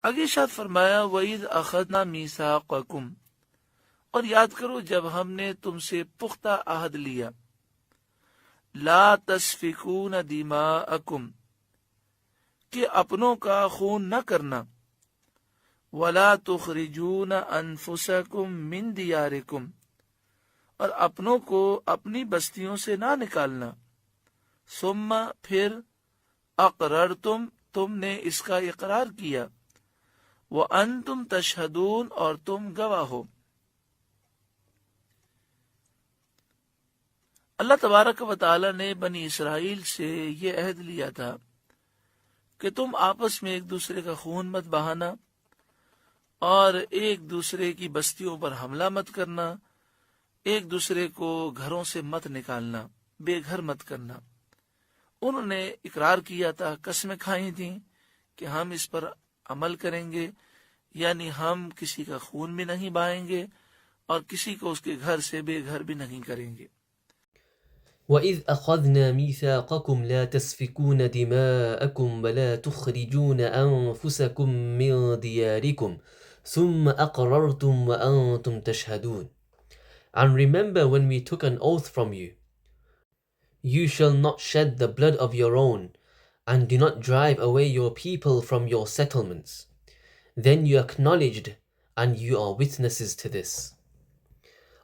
آگے ارشاد فرمایا وَإِذْ أَخَذْنَا مِيثَاقَكُمْ، اور یاد کرو جب ہم نے تم سے پختہ عہد لیا، لا تسفکون دماءکم، کہ اپنوں کا خون نہ کرنا، ولا تخرجون انفسکم من دیارکم، اور اپنوں کو اپنی بستیوں سے نہ نکالنا، ثم پھر اقررتم، تم نے اس کا اقرار کیا، وانتم تشہدون، اور تم گواہ ہو۔ اللہ تبارک و تعالی نے بنی اسرائیل سے یہ عہد لیا تھا کہ تم آپس میں ایک دوسرے کا خون مت بہانا اور ایک دوسرے کی بستیوں پر حملہ مت کرنا، ایک دوسرے کو گھروں سے مت نکالنا، بے گھر مت کرنا۔ انہوں نے اقرار کیا تھا، قسمیں کھائی تھیں کہ ہم اس پر عمل کریں گے، یعنی ہم کسی کا خون بھی نہیں بہائیں گے اور کسی کو اس کے گھر سے بے گھر بھی نہیں کریں گے۔ وَإِذْ أَخَذْنَا مِيثَاقَكُمْ لَا تَسْفِكُونَ دِمَاءَكُمْ وَلَا تُخْرِجُونَ أَنفُسَكُمْ مِنْ دِيَارِكُمْ ثُمَّ أَقْرَرْتُمْ وَأَنْتُمْ تَشْهَدُونَ. And remember when we took an oath from you, you shall not shed the blood of your own, and do not drive away your people from your settlements. Then you acknowledged, and you are witnesses to this.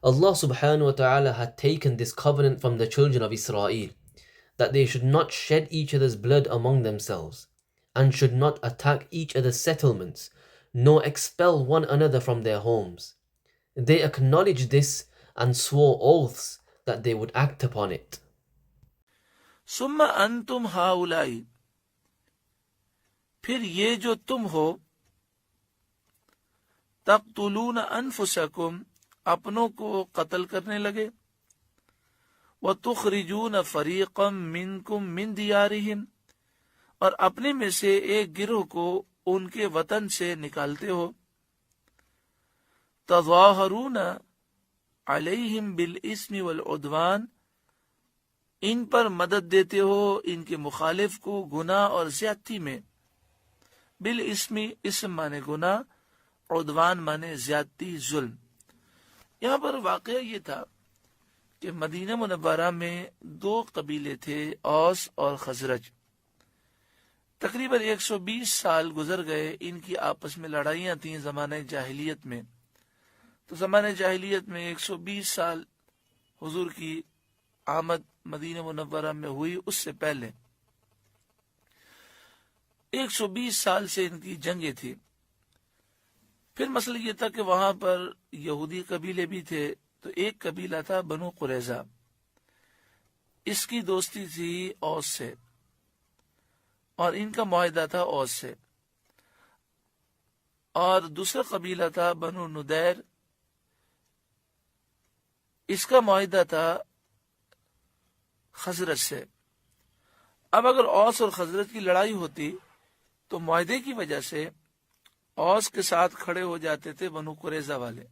Allah subhanahu wa ta'ala had taken this covenant from the children of Israel, that they should not shed each other's blood among themselves, and should not attack each other's settlements, nor expel one another from their homes. They acknowledged this and swore oaths that they would act upon it. ثم انتم ہؤلاء، پھر یہ جو تم ہو، تقتلون انفسکم، اپنوں کو قتل کرنے لگے، وتخرجون فریقا منکم من دیارہم، اور اپنے میں سے ایک گروہ کو ان کے وطن سے نکالتے ہو، تظاہرون علیہم بالاسم والعدوان، ان پر مدد دیتے ہو ان کے مخالف کو گناہ اور زیادتی میں، بالاسم، اسم مانے گناہ، عدوان مانے زیادتی، ظلم۔ یہاں پر واقعہ یہ تھا کہ مدینہ منورہ میں دو قبیلے تھے، اوس اور خزرج۔ تقریباً 120 سال گزر گئے، ان کی آپس میں لڑائیاں تھیں زمانہ جاہلیت میں۔ تو زمانہ جاہلیت میں 120 سال حضور کی آمد مدینہ منورہ میں ہوئی، اس سے پہلے 120 سال سے ان کی جنگیں تھی۔ پھر مسئلہ یہ تھا کہ وہاں پر یہودی قبیلے بھی تھے، تو ایک قبیلہ تھا بنو قریظہ، اس کی دوستی تھی اوس سے، اور ان کا معاہدہ تھا اوس سے، اور دوسرا قبیلہ تھا بنو ندیر، اس کا معاہدہ تھا خزرج سے۔ اب اگر اوس اور خزرج کی لڑائی ہوتی تو معاہدے کی وجہ سے اوس کے ساتھ کھڑے ہو جاتے تھے بنو قریظہ والے،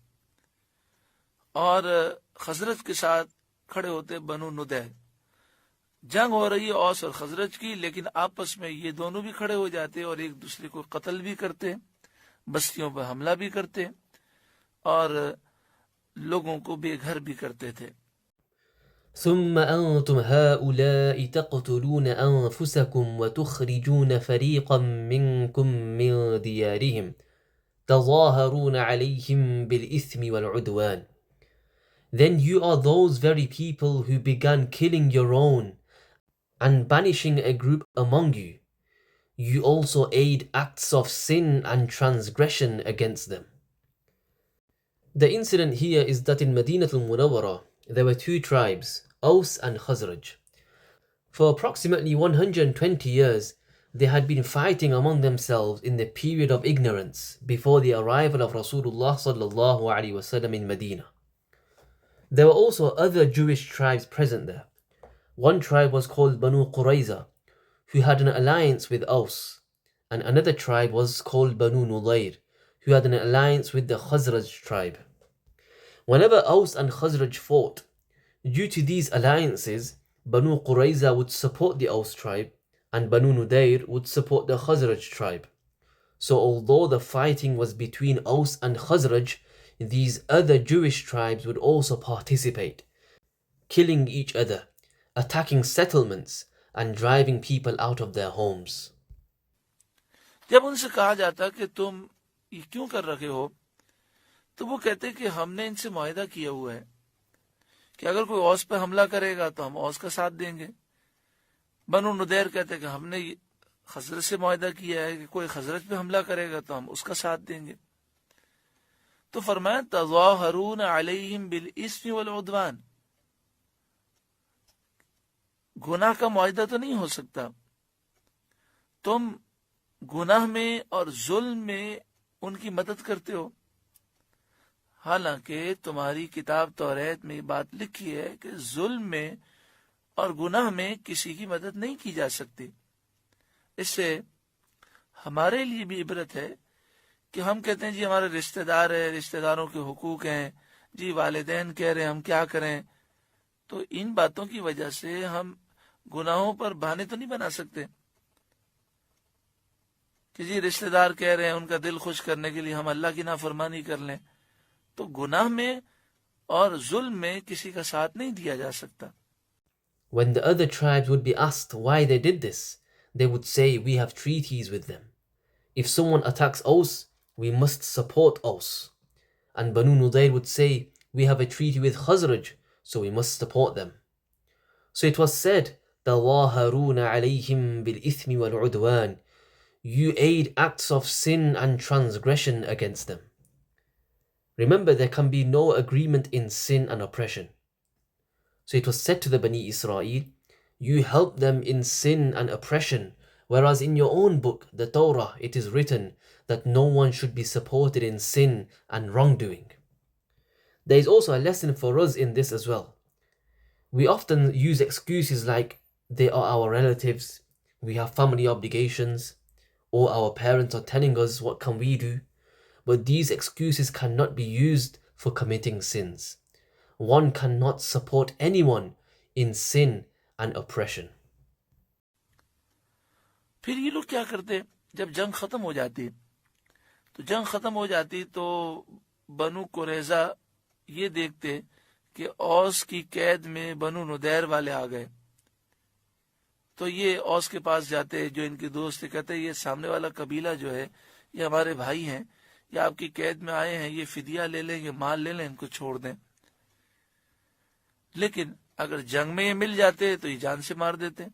اور خزرج کے ساتھ کھڑے ہوتے بنو ندیر۔ جنگ ہو رہی ہے اوس اور خزرج کی، لیکن آپس میں یہ دونوں بھی کھڑے ہو جاتے اور ایک دوسرے کو قتل بھی کرتے، بستیوں پر حملہ بھی کرتے، اور لوگوں کو بے گھر بھی کرتے تھے۔ ثم أنتم هؤلاء تقتلون أنفسكم وتخرجون فريقا منكم من ديارهم تظاهرون عليهم بالإثم والعدوان. Then you are those very people who began killing your own and banishing a group among you. You also aid acts of sin and transgression against them. The incident here is that in Madinah al-Munawwarah, there were two tribes, Aus and Khazraj. For approximately 120 years, they had been fighting among themselves in the period of ignorance before the arrival of Rasulullah sallallahu alaihi wasallam in Medina. There were also other Jewish tribes present there. One tribe was called Banu Qurayza, who had an alliance with Aus, and another tribe was called Banu Nulayr, who had an alliance with the Khazraj tribe. Whenever Aus and Khazraj fought, due to these alliances, Banu Qurayza would support the Aus tribe, and Banu Nudair would support the Khazraj tribe. So although the fighting was between Aus and Khazraj, these other Jewish tribes would also participate, killing each other, attacking settlements, and driving people out of their homes. جب ان سے کہا جاتا کہ تم یہ کیوں کر رہے ہو تو وہ کہتے کہ ہم نے ان سے معاہدہ کیا ہوا ہے کہ اگر کوئی اوس پہ حملہ کرے گا تو ہم اوس کا ساتھ دیں گے. بنو نذیر کہتے کہ ہم نے خزرج سے معاہدہ کیا ہے کہ کوئی خزرج پہ حملہ کرے گا تو ہم اس کا ساتھ دیں گے. تو فرمایا تظاہرون علیہم بالاسم والعدوان، گناہ کا معاہدہ تو نہیں ہو سکتا، تم گناہ میں اور ظلم میں ان کی مدد کرتے ہو، حالانکہ تمہاری کتاب توریت میں یہ بات لکھی ہے کہ ظلم میں اور گناہ میں کسی کی مدد نہیں کی جا سکتی. اس سے ہمارے لیے بھی عبرت ہے کہ ہم کہتے ہیں جی ہمارے رشتہ دار ہیں، رشتہ داروں کے حقوق ہیں، جی والدین کہہ رہے ہیں ہم کیا کریں. تو ان باتوں کی وجہ سے ہم گناہوں پر بہانے تو نہیں بنا سکتے کہ جی رشتہ دار کہہ رہے ہیں، ان کا دل خوش کرنے کے لیے ہم اللہ کی نافرمانی کر لیں. تو گناہ میں اور ظلم میں کسی کا ساتھ نہیں دیا جا سکتا. When the other tribes would be asked why they did this, they would say, we have treaties with them. If someone attacks Aus, we must support Aus. And Banu Nudayr would say, we have a treaty with Khazraj, so we must support them. So it was said, تَظَاهَرُونَ عَلَيْهِمْ بِالْإِثْمِ وَالْعُدْوَانِ, you aid acts of sin and transgression against them. Remember, there can be no agreement in sin and oppression. So it was said to the Bani Israel, you help them in sin and oppression, whereas in your own book, the Torah, it is written that no one should be supported in sin and wrongdoing. There is also a lesson for us in this as well. We often use excuses like, they are our relatives, we have family obligations, or our parents are telling us what can we do. But these excuses cannot be used for committing sins. One cannot support anyone in sin and oppression. پھر یہ لوگ کیا کرتے جب جنگ ختم ہو جاتی تو بنو قریظہ یہ دیکھتے کہ اوس کی قید میں بنو نذیر والے آ گئے تو یہ اوس کے پاس جاتے جو ان کے دوست کہتے یہ سامنے والا قبیلہ جو ہے یہ ہمارے بھائی ہیں، یہ آپ کی قید میں آئے ہیں، یہ فدیہ لے لیں، یہ مال لے لیں، ان کو چھوڑ دیں. لیکن اگر جنگ میں یہ مل جاتے تو یہ جان سے مار دیتے،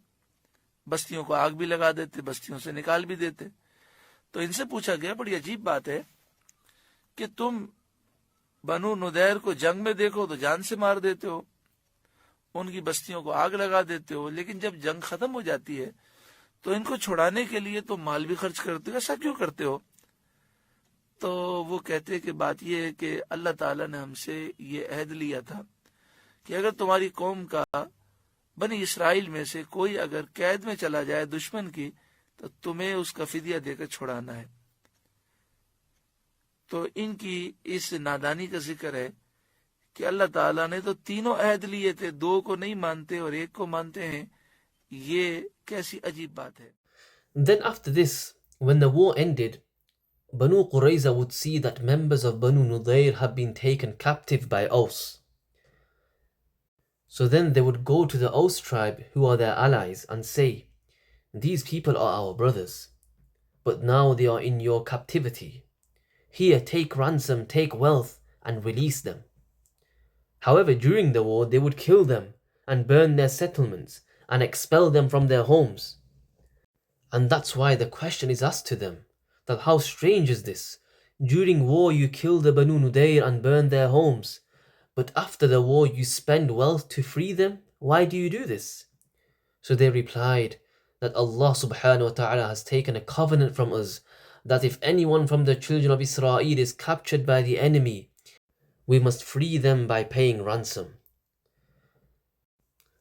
بستیوں کو آگ بھی لگا دیتے، بستیوں سے نکال بھی دیتے. تو ان سے پوچھا گیا بڑی عجیب بات ہے کہ تم بنو نذیر کو جنگ میں دیکھو تو جان سے مار دیتے ہو، ان کی بستیوں کو آگ لگا دیتے ہو، لیکن جب جنگ ختم ہو جاتی ہے تو ان کو چھڑانے کے لیے تو مال بھی خرچ کرتے ہو، ایسا کیوں کرتے ہو؟ تو وہ کہتے کہ بات یہ ہے کہ اللہ تعالیٰ نے ہم سے یہ عہد لیا تھا کہ اگر تمہاری قوم کا بنی اسرائیل میں سے کوئی اگر قید میں چلا جائے دشمن کی تو تمہیں اس کا فدیہ دے کر چھڑانا ہے. تو ان کی اس نادانی کا ذکر ہے کہ اللہ تعالیٰ نے تو تینوں عہد لیے تھے، دو کو نہیں مانتے اور ایک کو مانتے ہیں. یہ کیسی عجیب بات ہے. Then after this, when the war ended, Banu Qurayza would see that members of Banu Nudayr had been taken captive by Aus. So then they would go to the Aus tribe, who are their allies, and say, these people are our brothers, but now they are in your captivity. Here, take ransom, take wealth, and release them. However, during the war, they would kill them and burn their settlements and expel them from their homes. And that's why the question is asked to them, that how strange is this? During war, you kill the Banu Nudayr and burn their homes. But after the war, you spend wealth to free them? Why do you do this? So they replied that Allah subhanahu wa ta'ala has taken a covenant from us that if anyone from the children of Israel is captured by the enemy, we must free them by paying ransom.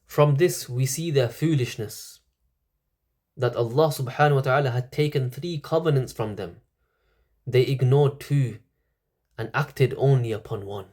From this, we see their foolishness, that Allah subhanahu wa ta'ala had taken 3 covenants from them. They ignored 2 and acted only upon one.